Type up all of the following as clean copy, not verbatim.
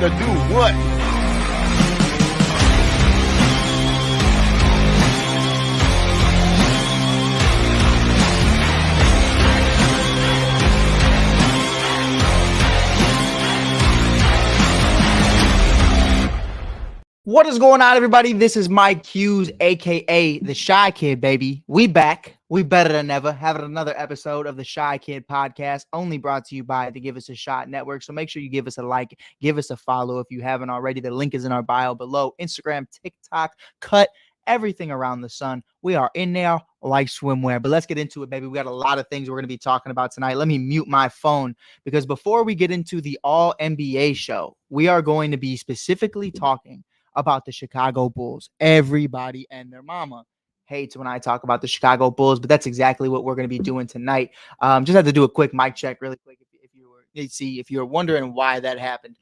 to do what? What is going on, everybody? This is Mike Hughes, a.k.a. The Shy Kid, baby. We back. We better than ever. Having another episode of the Shy Kid podcast, only brought to you by the Give Us a Shot Network. So make sure you give us a like, give us a follow if you haven't already. The link is in our bio below. Instagram, TikTok, cut, everything around the sun. We are in there like swimwear. But let's get into it, baby. We got a lot of things we're going to be talking about tonight. Let me mute my phone because before we get into the All NBA show, we are going to be specifically talking about the Chicago Bulls. Everybody and their mama hates when I talk about the Chicago Bulls, but that's exactly what we're going to be doing tonight. Just had to do a quick mic check really quick if you're wondering why that happened.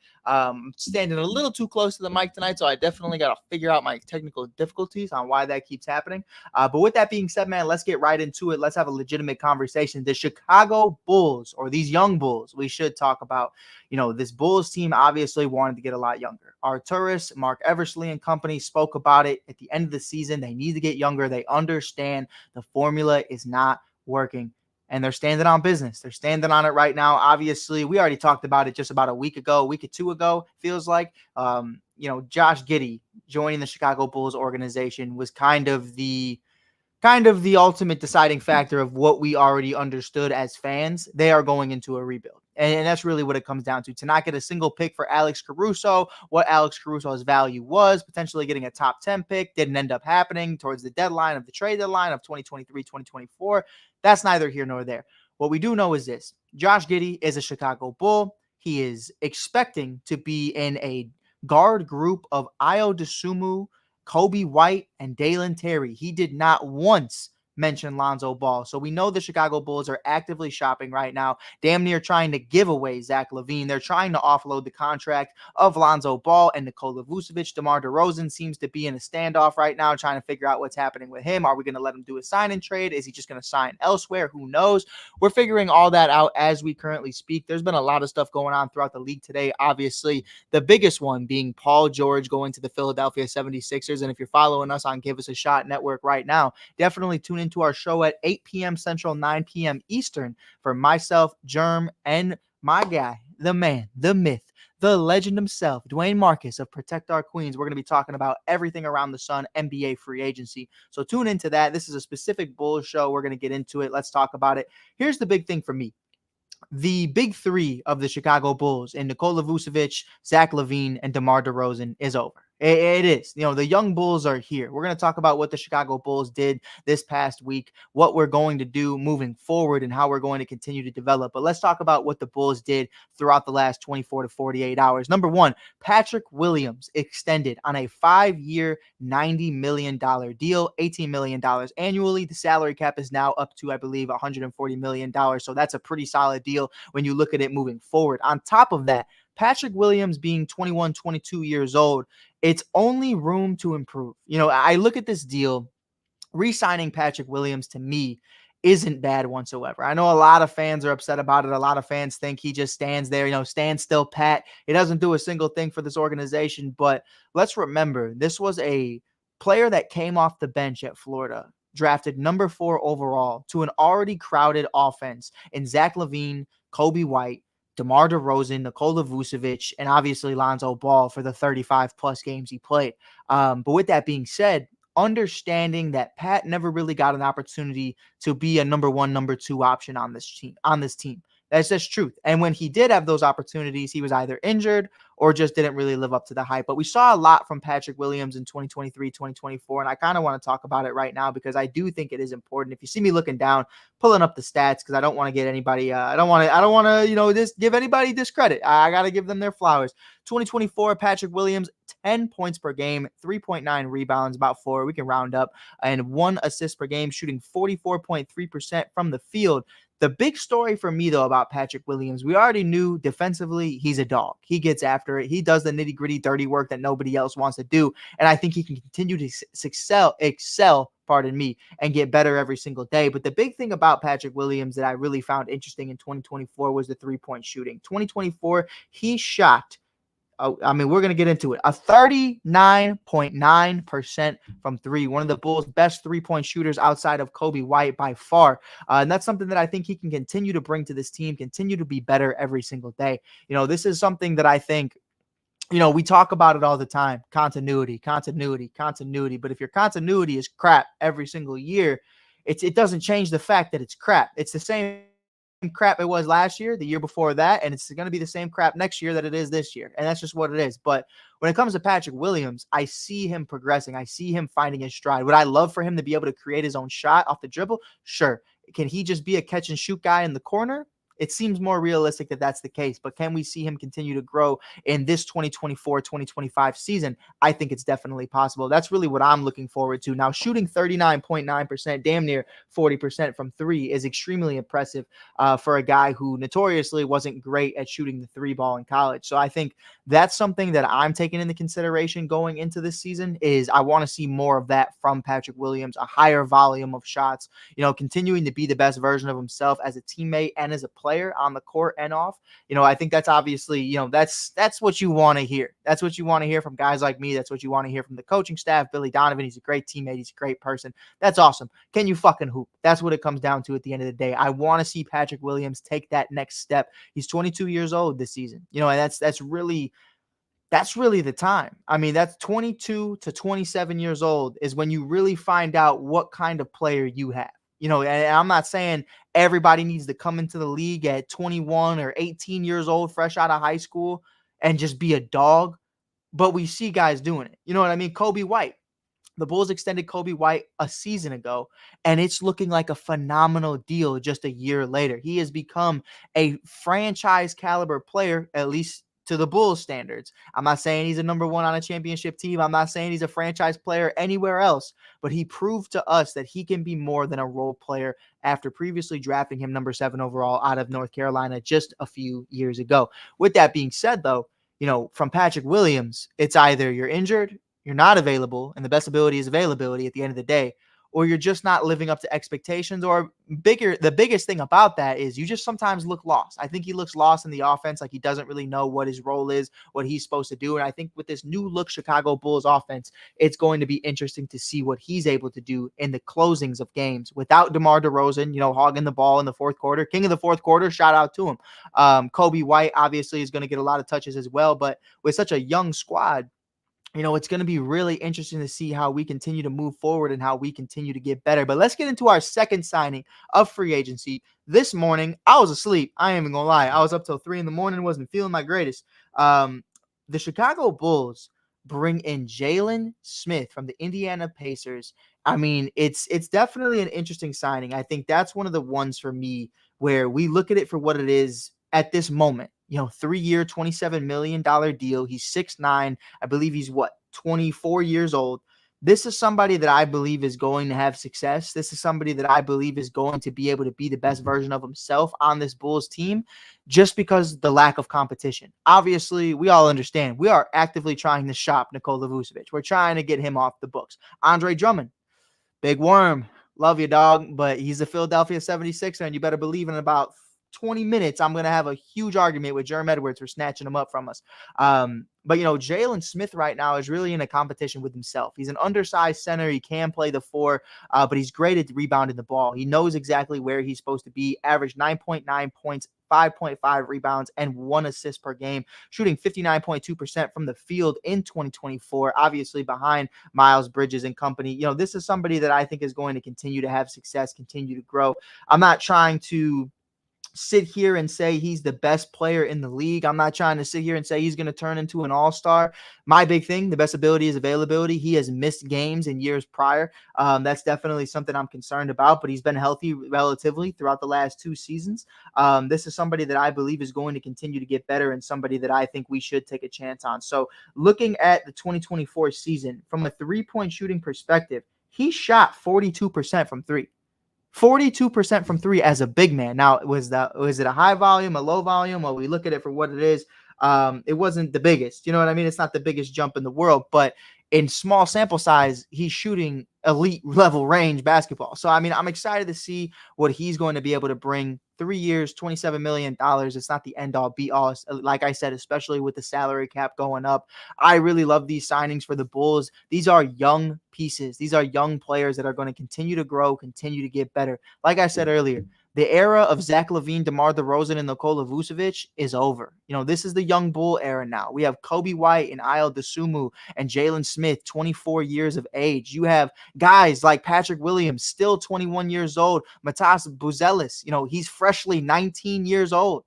Standing a little too close to the mic tonight, so I definitely got to figure out my technical difficulties on why that keeps happening. But with that being said, man, let's get right into it. Let's have a legitimate conversation. The Chicago Bulls, or these young Bulls, we should talk about. You know, this Bulls team obviously wanted to get a lot younger. Arturis, Mark Eversley and company spoke about it at the end of the season. They need to get younger. They understand the formula is not working. And they're standing on business. They're standing on it right now. Obviously, we already talked about it just about a week or two ago, feels like. Josh Giddey joining the Chicago Bulls organization was kind of the ultimate deciding factor of what we already understood as fans. They are going into a rebuild. And that's really what it comes down to not get a single pick for Alex Caruso, what Alex Caruso's value was, potentially getting a top 10 pick, didn't end up happening towards the deadline of the trade deadline of 2023, 2024. That's neither here nor there. What we do know is this. Josh Giddey is a Chicago Bull. He is expecting to be in a guard group of Ayo Dosunmu, Kobe White, and Dalen Terry. He did not once mention Lonzo Ball. So we know the Chicago Bulls are actively shopping right now, damn near trying to give away Zach Lavine. They're trying to offload the contract of Lonzo Ball and Nikola Vucevic. DeMar DeRozan seems to be in a standoff right now, trying to figure out what's happening with him. Are we going to let him do a sign and trade? Is he just going to sign elsewhere? Who knows? We're figuring all that out as we currently speak. There's been a lot of stuff going on throughout the league today. Obviously, the biggest one being Paul George going to the Philadelphia 76ers. And if you're following us on Give Us a Shot Network right now, definitely tune into our show at 8 p.m. Central, 9 p.m. Eastern for myself, Germ, and my guy, the man, the myth, the legend himself, Dwayne Marcus of Protect Our Queens. We're going to be talking about everything around the sun, NBA free agency. So tune into that. This is a specific Bulls show. We're going to get into it. Let's talk about it. Here's the big thing for me. The big three of the Chicago Bulls in Nikola Vucevic, Zach Lavine, and DeMar DeRozan is over. It is. You know, the young Bulls are here. We're going to talk about what the Chicago Bulls did this past week, what we're going to do moving forward, and how we're going to continue to develop. But let's talk about what the Bulls did throughout the last 24 to 48 hours. Number one, Patrick Williams extended on a 5-year, $90 million deal, $18 million annually. The salary cap is now up to, I believe, $140 million. So that's a pretty solid deal when you look at it moving forward. On top of that, Patrick Williams being 21, 22 years old, it's only room to improve. You know, I look at this deal, re-signing Patrick Williams to me isn't bad whatsoever. I know a lot of fans are upset about it. A lot of fans think he just stands there, stands still pat. He doesn't do a single thing for this organization. But let's remember, this was a player that came off the bench at Florida, drafted number 4 overall to an already crowded offense in Zach Lavine, Kobe White, DeMar DeRozan, Nikola Vucevic, and obviously Lonzo Ball for the 35-plus games he played. But with that being said, understanding that Pat never really got an opportunity to be a number 1, number 2 option on this team. That's just truth. And when he did have those opportunities, he was either injured or just didn't really live up to the hype. But we saw a lot from Patrick Williams in 2023, 2024, and I kind of want to talk about it right now because I do think it is important. If you see me looking down, pulling up the stats, because I don't want to get anybody, I don't want to, give anybody discredit. I got to give them their flowers. 2024, Patrick Williams, 10 points per game, 3.9 rebounds, about 4, we can round up, and 1 assist per game, shooting 44.3% from the field. The big story for me, though, about Patrick Williams, we already knew defensively he's a dog. He gets after it. He does the nitty-gritty, dirty work that nobody else wants to do. And I think he can continue to excel, and get better every single day. But the big thing about Patrick Williams that I really found interesting in 2024 was the three-point shooting. 2024, he shot I mean, we're going to get into it. A 39.9% from three. One of the Bulls' best three-point shooters outside of Kobe White by far. And that's something that I think he can continue to bring to this team, continue to be better every single day. This is something that I think, we talk about it all the time. Continuity. But if your continuity is crap every single year, it doesn't change the fact that it's crap. It's the same crap it was last year, the year before that, and it's going to be the same crap next year that it is this year. And that's just what it is. But when it comes to Patrick Williams, I see him progressing. I see him finding his stride. Would I love for him to be able to create his own shot off the dribble? Sure. Can he just be a catch and shoot guy in the corner? It seems more realistic that that's the case, but can we see him continue to grow in this 2024-2025 season? I think it's definitely possible. That's really what I'm looking forward to. Now, shooting 39.9%, damn near 40% from three is extremely impressive for a guy who notoriously wasn't great at shooting the three ball in college. So I think that's something that I'm taking into consideration going into this season is I want to see more of that from Patrick Williams, a higher volume of shots, continuing to be the best version of himself as a teammate and as a player on the court and off. I think that's obviously, that's what you want to hear. That's what you want to hear from guys like me. That's what you want to hear from the coaching staff. Billy Donovan, he's a great teammate. He's a great person. That's awesome. Can you fucking hoop? That's what it comes down to at the end of the day. I want to see Patrick Williams take that next step. He's 22 years old this season, and that's really the time. I mean, that's 22 to 27 years old is when you really find out what kind of player you have. And I'm not saying everybody needs to come into the league at 21 or 18 years old, fresh out of high school, and just be a dog. But we see guys doing it. You know what I mean? Kobe White. The Bulls extended Kobe White a season ago, and it's looking like a phenomenal deal just a year later. He has become a franchise caliber player, at least to the Bulls standards. I'm not saying he's a number one on a championship team. I'm not saying he's a franchise player anywhere else, but he proved to us that he can be more than a role player after previously drafting him number 7 overall out of North Carolina just a few years ago. With that being said, though, from Patrick Williams, it's either you're injured, you're not available, and the best ability is availability at the end of the day, or you're just not living up to expectations, or the biggest thing about that is you just sometimes look lost. I think he looks lost in the offense, like he doesn't really know what his role is, what he's supposed to do. And I think with this new look Chicago Bulls offense, it's going to be interesting to see what he's able to do in the closings of games without DeMar DeRozan, hogging the ball in the fourth quarter. King of the fourth quarter, shout out to him. Kobe White obviously is going to get a lot of touches as well, but with such a young squad, it's going to be really interesting to see how we continue to move forward and how we continue to get better. But let's get into our second signing of free agency. This morning, I was asleep. I ain't even going to lie. I was up till 3 a.m, wasn't feeling my greatest. The Chicago Bulls bring in Jalen Smith from the Indiana Pacers. I mean, it's definitely an interesting signing. I think that's one of the ones for me where we look at it for what it is at this moment. 3-year, $27 million deal. He's 6'9". I believe he's 24 years old. This is somebody that I believe is going to have success. This is somebody that I believe is going to be able to be the best version of himself on this Bulls team just because the lack of competition. Obviously, we all understand. We are actively trying to shop Nikola Vucevic. We're trying to get him off the books. Andre Drummond, big worm. Love you, dog, but he's a Philadelphia 76er, and you better believe in about 20 minutes, I'm going to have a huge argument with Jerm Edwards for snatching him up from us. But Jalen Smith right now is really in a competition with himself. He's an undersized center. He can play the 4, but he's great at rebounding the ball. He knows exactly where he's supposed to be. Averaged 9.9 points, 5.5 rebounds, and 1 assist per game, shooting 59.2% from the field in 2024, obviously behind Miles Bridges and company. This is somebody that I think is going to continue to have success, continue to grow. I'm not trying to sit here and say he's the best player in the league. I'm not trying to sit here and say he's going to turn into an all-star. My big thing, the best ability is availability. He has missed games in years prior. That's definitely something I'm concerned about, but he's been healthy relatively throughout the last 2 seasons. This is somebody that I believe is going to continue to get better and somebody that I think we should take a chance on. So looking at the 2024 season from a three-point shooting perspective, he shot 42% from 3. 42% from 3 as a big man. Now, was it a high volume, a low volume? Well, we look at it for what it is. It wasn't the biggest. You know what I mean? It's not the biggest jump in the world, but in small sample size, he's shooting elite level range basketball. So, I mean, I'm excited to see what he's going to be able to bring. 3 years, $27 million. It's not the end all be all. Like I said, especially with the salary cap going up. I really love these signings for the Bulls. These are young pieces. These are young players that are going to continue to grow, continue to get better. Like I said earlier, the era of Zach Lavine, DeMar DeRozan, and Nikola Vucevic is over. This is the young bull era now. We have Kobe White and Ayo Dosunmu and Jalen Smith, 24 years of age. You have guys like Patrick Williams, still 21 years old. Matas Buzelis, he's freshly 19 years old.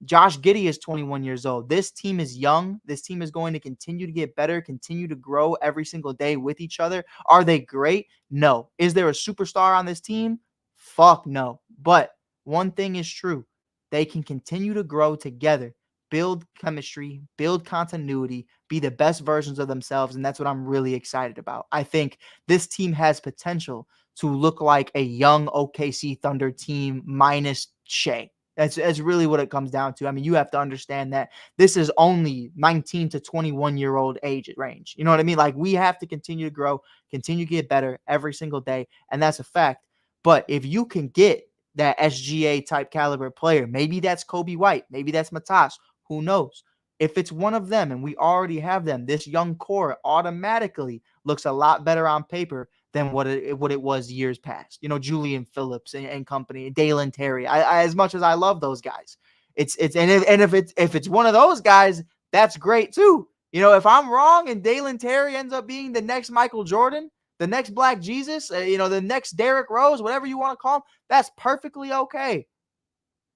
Josh Giddey is 21 years old. This team is young. This team is going to continue to get better, continue to grow every single day with each other. Are they great? No. Is there a superstar on this team? Fuck no. But one thing is true. They can continue to grow together, build chemistry, build continuity, be the best versions of themselves, and that's what I'm really excited about. I think this team has potential to look like a young OKC Thunder team minus Shea. That's really what it comes down to. I mean, you have to understand that this is only 19 to 21-year-old age range. You know what I mean? Like, we have to continue to grow, continue to get better every single day, and that's a fact. But if you can get that SGA type caliber player, maybe that's Kobe White, maybe that's Matas, who knows? If it's one of them and we already have them, this young core automatically looks a lot better on paper than what it was years past. Julian Phillips and company, Dalen Terry. I as much as I love those guys, if it's one of those guys, that's great too. If I'm wrong and Dalen Terry ends up being the next Michael Jordan, the next Black Jesus, the next Derrick Rose, whatever you want to call him, that's perfectly okay.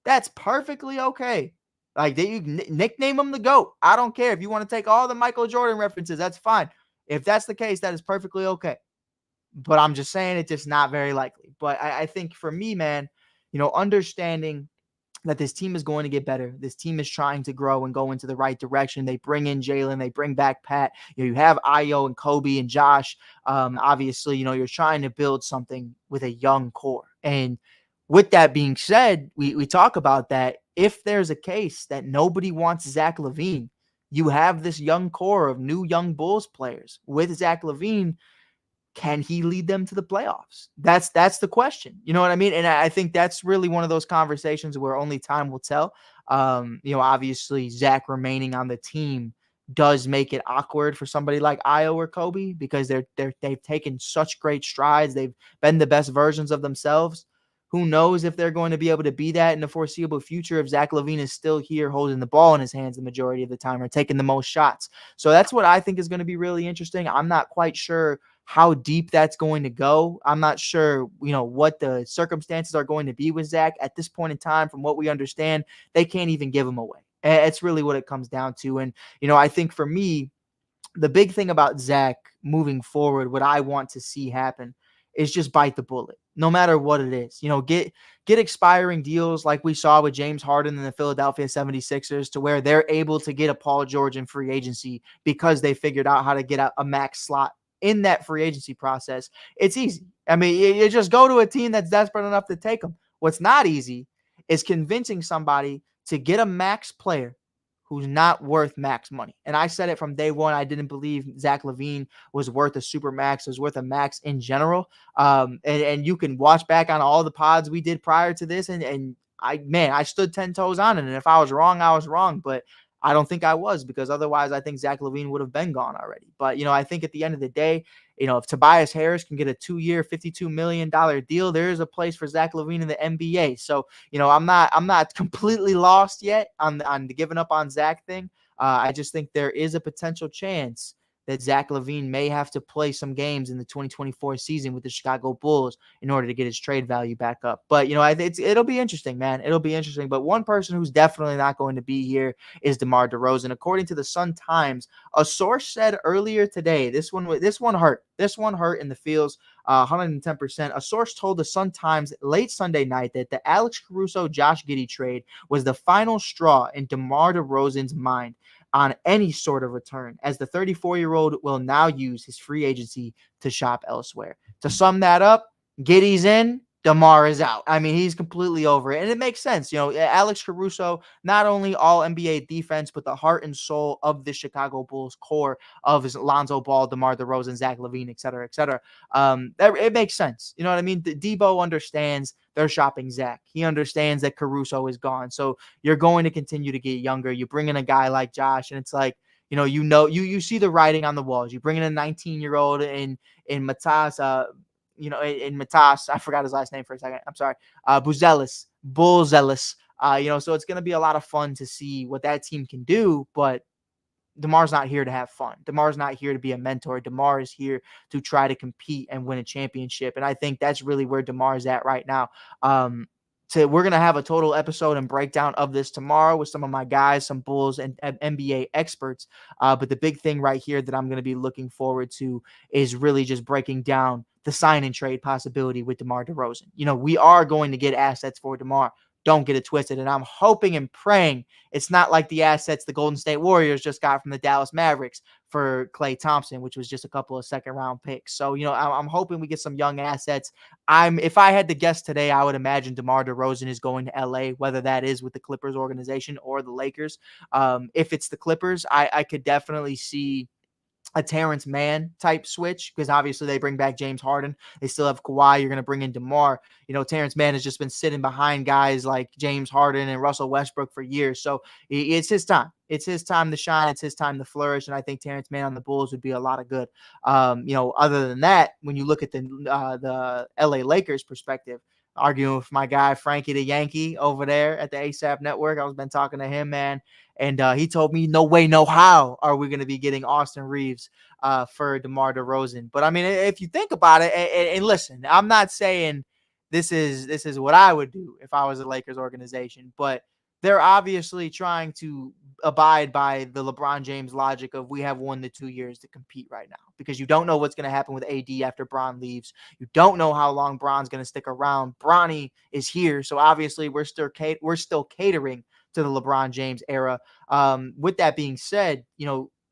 That's perfectly okay. Like, you nickname him the GOAT. I don't care. If you want to take all the Michael Jordan references, that's fine. If that's the case, that is perfectly okay. But I'm just saying it's just not very likely. But I think for me, man, understanding that this team is going to get better. This team is trying to grow and go into the right direction. They bring in Jalen. They bring back Pat. You have Ayo and Kobe and Josh. Obviously, you're trying to build something with a young core. And with that being said, we talk about that. If there's a case that nobody wants Zach Lavine, you have this young core of new young Bulls players with Zach Lavine. Can he lead them to the playoffs? That's the question. You know what I mean? And I think that's really one of those conversations where only time will tell. Obviously Zach remaining on the team does make it awkward for somebody like Ayo or Kobe because they've taken such great strides. They've been the best versions of themselves. Who knows if they're going to be able to be that in the foreseeable future if Zach Lavine is still here holding the ball in his hands the majority of the time or taking the most shots. So that's what I think is going to be really interesting. I'm not quite sure how deep that's going to go. I'm not sure, what the circumstances are going to be with Zach at this point in time. From what we understand, they can't even give him away. It's really what it comes down to. And, I think for me, the big thing about Zach moving forward, what I want to see happen is just bite the bullet, no matter what it is. Get expiring deals like we saw with James Harden and the Philadelphia 76ers to where they're able to get a Paul George in free agency because they figured out how to get a max slot in that free agency process. It's easy. I mean, you just go to a team that's desperate enough to take them. What's not easy is convincing somebody to get a max player who's not worth max money. And I said it from day one. I didn't believe Zach Lavine was worth a super max, was worth a max in general. And you can watch back on all the pods we did prior to this. And I stood 10 toes on it. And if I was wrong, I was wrong. But I don't think I was, because otherwise I think Zach Lavine would have been gone already. But, I think at the end of the day, if Tobias Harris can get a 2-year, $52 million deal, there is a place for Zach Lavine in the NBA. So, I'm not completely lost yet on the giving up on Zach thing. I just think there is a potential chance that Zach Lavine may have to play some games in the 2024 season with the Chicago Bulls in order to get his trade value back up. But, it'll be interesting, man. It'll be interesting. But one person who's definitely not going to be here is DeMar DeRozan. According to the Sun-Times, a source said earlier today, this one hurt. This one hurt in the feels, 110%. A source told the Sun-Times late Sunday night that the Alex Caruso-Josh Giddey trade was the final straw in DeMar DeRozan's mind on any sort of return, as the 34-year-old will now use his free agency to shop elsewhere. To sum that up, Giddey's in, DeMar is out. I mean, he's completely over it. And it makes sense. Alex Caruso, not only all NBA defense, but the heart and soul of the Chicago Bulls core of his Lonzo Ball, DeMar DeRozan, Zach Lavine, et cetera, et cetera. It makes sense. You know what I mean? Debo understands they're shopping Zach. He understands that Caruso is gone. So you're going to continue to get younger. You bring in a guy like Josh, and it's like, you see the writing on the walls. You bring in a 19-year-old in Matas, in Matas. I forgot his last name for a second. I'm sorry. Bullzelis. So it's going to be a lot of fun to see what that team can do, but DeMar's not here to have fun. DeMar's not here to be a mentor. DeMar is here to try to compete and win a championship. And I think that's really where DeMar is at right now. We're going to have a total episode and breakdown of this tomorrow with some of my guys, some Bulls and NBA experts. But the big thing right here that I'm going to be looking forward to is really just breaking down the sign and trade possibility with DeMar DeRozan. We are going to get assets for DeMar. Don't get it twisted. And I'm hoping and praying it's not like the assets the Golden State Warriors just got from the Dallas Mavericks for Klay Thompson, which was just a couple of second-round picks. So, I'm hoping we get some young assets. If I had to guess today, I would imagine DeMar DeRozan is going to LA, whether that is with the Clippers organization or the Lakers. If it's the Clippers, I could definitely see a Terrence Mann type switch, because obviously they bring back James Harden. They still have Kawhi. You're going to bring in DeMar. Terrence Mann has just been sitting behind guys like James Harden and Russell Westbrook for years. So it's his time. It's his time to shine. It's his time to flourish. And I think Terrence Mann on the Bulls would be a lot of good. Other than that, when you look at the LA Lakers perspective, arguing with my guy Frankie the Yankee over there at the ASAP Network, I've been talking to him, man. And he told me, no way, no how are we going to be getting Austin Reeves for DeMar DeRozan. But I mean, if you think about it, and listen, I'm not saying this is what I would do if I was a Lakers organization, but they're obviously trying to abide by the LeBron James logic of we have 1 to 2 years to compete right now, because you don't know what's going to happen with AD after Bron leaves. You don't know how long Bron's going to stick around. Bronny is here, so obviously we're still catering to the LeBron James era. With that being said,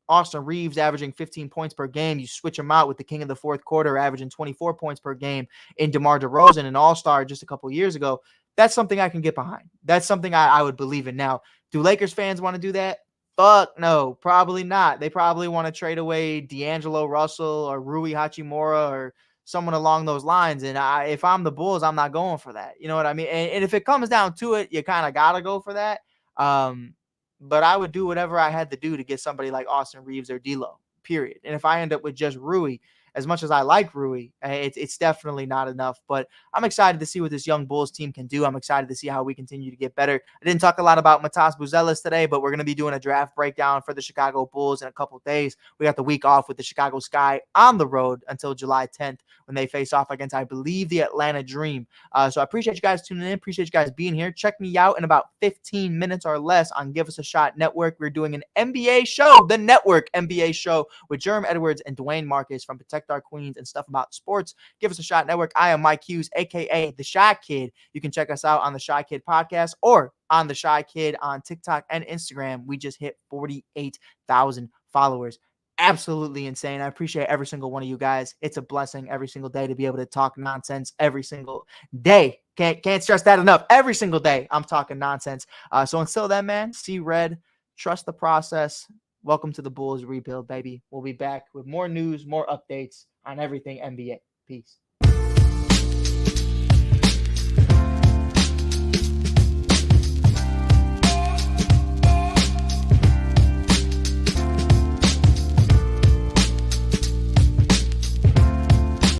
Austin Reeves averaging 15 points per game. You switch him out with the king of the fourth quarter averaging 24 points per game in DeMar DeRozan, an all-star just a couple of years ago. That's something I can get behind. That's something I would believe in. Now, do Lakers fans want to do that? Fuck no, probably not. They probably want to trade away D'Angelo Russell or Rui Hachimura or someone along those lines. And if I'm the Bulls, I'm not going for that. You know what I mean? And if it comes down to it, you kind of got to go for that. But I would do whatever I had to do to get somebody like Austin Reeves or D'Lo, period. And if I end up with just Rui, as much as I like Rui, it's definitely not enough. But I'm excited to see what this young Bulls team can do. I'm excited to see how we continue to get better. I didn't talk a lot about Matas Buzelis today, but we're going to be doing a draft breakdown for the Chicago Bulls in a couple of days. We got the week off with the Chicago Sky on the road until July 10th when they face off against, I believe, the Atlanta Dream. So I appreciate you guys tuning in. Appreciate you guys being here. Check me out in about 15 minutes or less on Give Us a Shot Network. We're doing an NBA show, the Network NBA show, with Jerm Edwards and Dwayne Marcus from Protect Our Queens and Stuff About Sports. Give Us a Shot Network. I am Mike Hughes, a.k.a. The Shy Kid. You can check us out on the Shy Kid podcast or on the Shy Kid on TikTok and Instagram. We just hit 48,000 followers. Absolutely insane. I appreciate every single one of you guys. It's a blessing every single day to be able to talk nonsense every single day. Can't stress that enough. Every single day I'm talking nonsense. So until then, man, see red, trust the process. Welcome to the Bulls rebuild, baby. We'll be back with more news, more updates on everything NBA. Peace.